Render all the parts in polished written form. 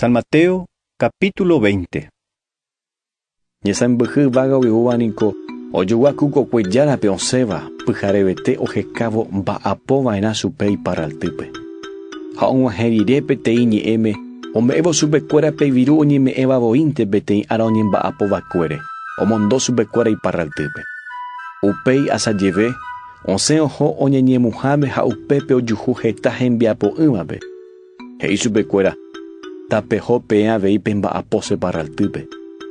San Mateo, capítulo 20. Ñesambyhy vága ovyvúvaniko ojoguakuko kuejárape osẽva pyharevete oheckávo mba'apova'erã chupe iparraltýpe. Ha og̃uahẽ rire peteĩ ñe'ẽme ome'ẽvo chupekuéra peviru oñeme'ẽvavoínte peteĩ ára oñemba'apovakuére omondo chupekuéra iparraltýpe. Upéi asajeve osẽ oho oñeñemuháme ha upépe ojuhu heta hembiapo ývape. He'i chupekuéra: tapeho peẽ avei pe mba'apo separraltýpe.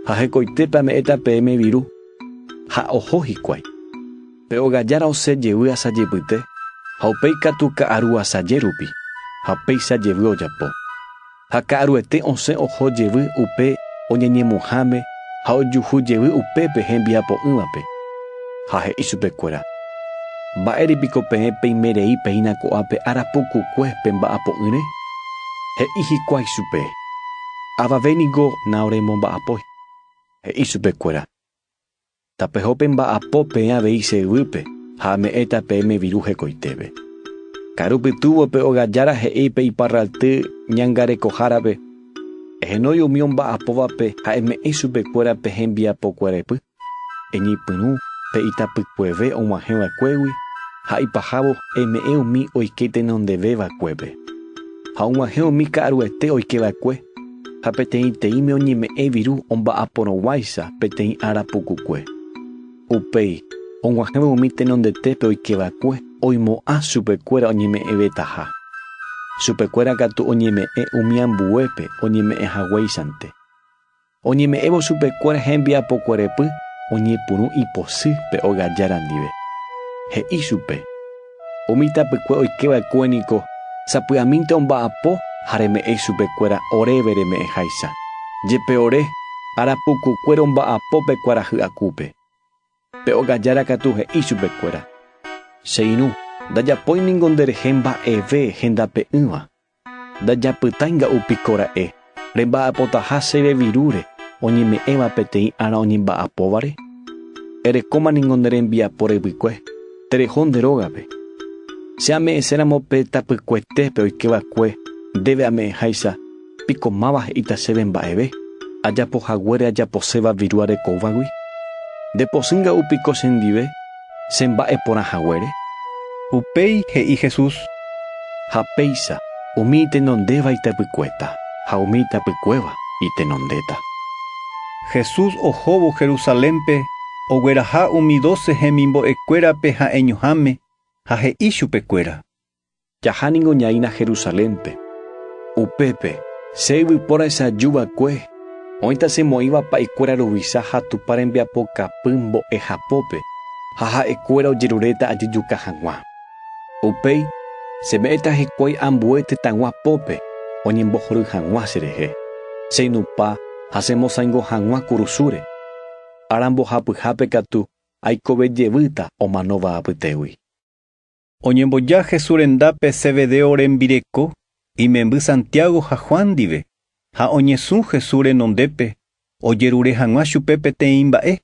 Ha hekoitépe ame'ẽta peẽme viru. Ha oho hikuái. Pe ogajára osẽjevy asajepyte, ha upéi katu ka'aru asaje rupi, ha péichajevy ojapo. Ha ka'aruete osẽ ohojevy upe oñeñemuháme ha ojuhujevy upépe hembiapo ývape. Ha he'i chupekuéra: mba'éripiko peẽ peimerei peína ko'ápe arapokukue pe mba'apo'ỹre? He'i hikuái chupe: avavéniko naoremomba'apói. He'i chupekuéra: tapeho pe mba'apo peẽ avei che yvýpe ha ame'ẽta peẽme viru hekoitépe. Karupytúvo pe ogajára he'i pe iparralty ñangarekohárape: ehenói umi omba'apóvape ha eme'ẽ chupekuéra pe hembiapokuérepy. Eñipyrũ pe itapykueve og̃uahẽvakuégui ha ipahávo eme'ẽ umi oike tenondevévakuépe. Ha og̃uahẽ umi ka'aruete oikevakue ha peteĩteĩme oñeme'ẽ viru omba'aporõguáicha peteĩ ára pukukue. Upéi og̃uahẽvo umi tenondetépe oikevakue oimo'ã chupekuéra oñeme'ẽve taha. Chupekuéra katu oñeme'ẽ umi ambuépe oñeme'ẽhaguéichante. Oñeme'ẽvo chupekuéra hembiapokuérepy oñepyrũ iposy pe ogajára ndive. He'i chupe: umi tapykue oikevakuéniko sapy'amínte omba'apo ha reme'ẽ chupekuéra oréve reme'ẽháicha. Jepe ore arapukukuére omba'apópe kuarahy akúpe. Pe ogajára katu he'i chupekuéra: che irũ, ndajapóiniko nderehe mba'eve hendape'ỹva. Ndajapytainga'upiko ra'e remba'apotaha chéve virúre oñeme'ẽva peteĩ ára oñemba'apovare. Erekómaniko nderembiapo revykue tereho nderógape. Che ame'ẽséramo pe tapykuetépe oikevakue ndéve ame'ẽháicha piko máva he'íta chéve mba'eve ajapohaguére ajaposéva viru arekóvagui. Ndeposynga'upiko chendive che mba'e porãhaguére. Upéi he'i Jesús: ha péicha umi tenondéva itapykuéta ha umi itapykuéva itenondéta. Jesús ohóvo Jerusalénpe ogueraha umi 12 hemimbo'ekuérape ha'eñoháme ha he'i chupekuéra: jahániko ñaína Jerusalénpe. Upépe che yvypóra che ajúvakue oĩta chemoĩva pa'ikuéra ruvicha ha tupa rembiapokapy mbo'ehapópe ha ha'ekuéra ojeruréta ajujuka hag̃ua. Upéi cheme'ẽta hikuái ambue tetãgua pópe oñembohory hag̃ua cherehe, cheinupã ha chemosãingo hag̃ua kurusúre. Arambohapyhápe katu aikovejevýta omanóva apytégui. Oñemboja Jesús rendápe Zebedeo rembireko imemby Santiago ha Juan ndive, ha oñesũ Jesús renondépe ojerure hag̃ua chupe peteĩ mba'e.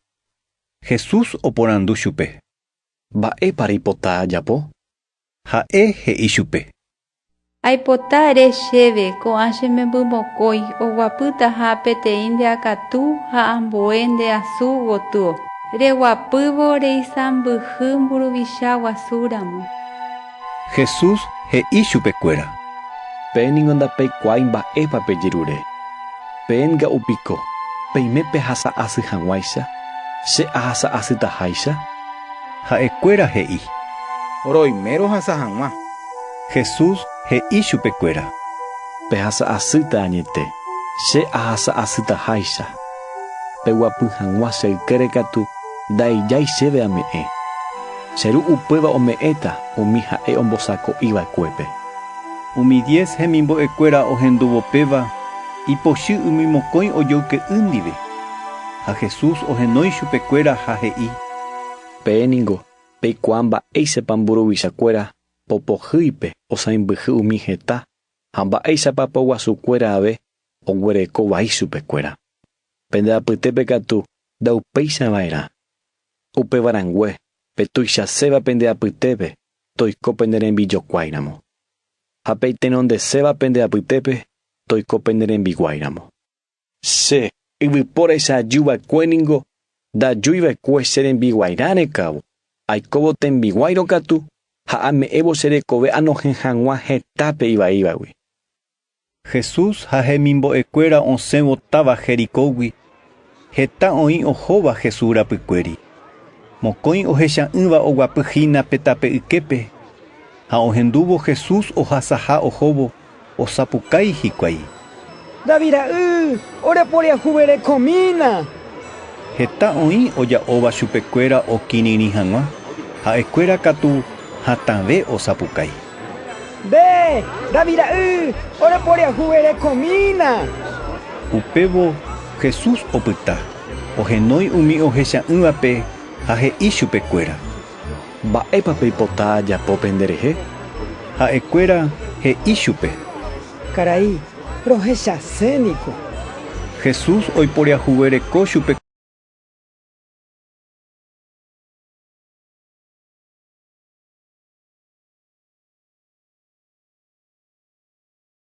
Jesús oporandu chupe: mba'épa reipota ajapo? Ha'e he'i chupe: aipota ere chéve ko'ã chemembymokõi oguapýta ha peteĩ ndeakatu ha ambue ndeasũ gotyo. Reguapývo reisãmbyhy mburuvicha guasúramo. Jesús he'i chupekuéra: péniko ndapeikuaái mba'épa pejerure. Pénga'upiko peimépe hasa'asy hag̃uáicha, che ahasa'asytaháicha. Ha'ekuéra he'i: roimérõ hasã hag̃ua. Jesús he'i chupekuéra: pehasa'asýta añete, che ahasa'asytaháicha. Peguapy hag̃ua che ykére katu ndaijái chéve ame'ẽ. Cheru upéva ome'ẽta umi ha'e ombosako'ĩvakuépe. Umi 10 hemimbo'ekuéra ohenduvopéva ipochy umi mokõi ojoyke'y ndive. Ha Jesús ohenói chupekuéra ha he'i: péniko peikuaa mba'éichapa mburuvichakuéra popohýipe osãimbyhy umi heta ha mba'éichapa poguasukuéra ave oguereko vai chupekuéra. Pendeapytépe katu ndaupéichava'erã. Upevarangue pe tuichaséva pendeapytépe toiko pe nderembijokuáiramo. Ha peitenondecéva pendeapytépe toiko penderembiguairamo. Se yvypóra isajuva'ekuéningo ndajúiva'ekue serembiguairãre kávo. Aikóvo tembiguairo katu ha ame'ẽvo cherekove anohẽ hag̃ua hetápe ivaívagui. Jesús ha hemimbo'ekuéra osẽvo táva Jericógui. Heta oĩ ohóva Jesús rapykuéri. Mokõi ohecha'ỹva oguapyhína pe tape yképe. Ha ohendúvo Jesús ohasaha ohóvo, osapukái hikuái. Davira'y, oreporiahuvere komína. Heta oĩ oja'óva chupekuéra okĩrĩrĩ hag̃ua, ha'ekuéra katu hatãve osapukái. Be, Davira'y, oreporiahuvere komína. Upévo Jesús opyta, ohenói umi ohecha'ỹvape ha he'i chupekuéra. Mba'épa peipota ajapo penderehe? Ha'ekuéra he'i chupe. Karai, rohechaséniko. Jesús oiporiahuvereko chupe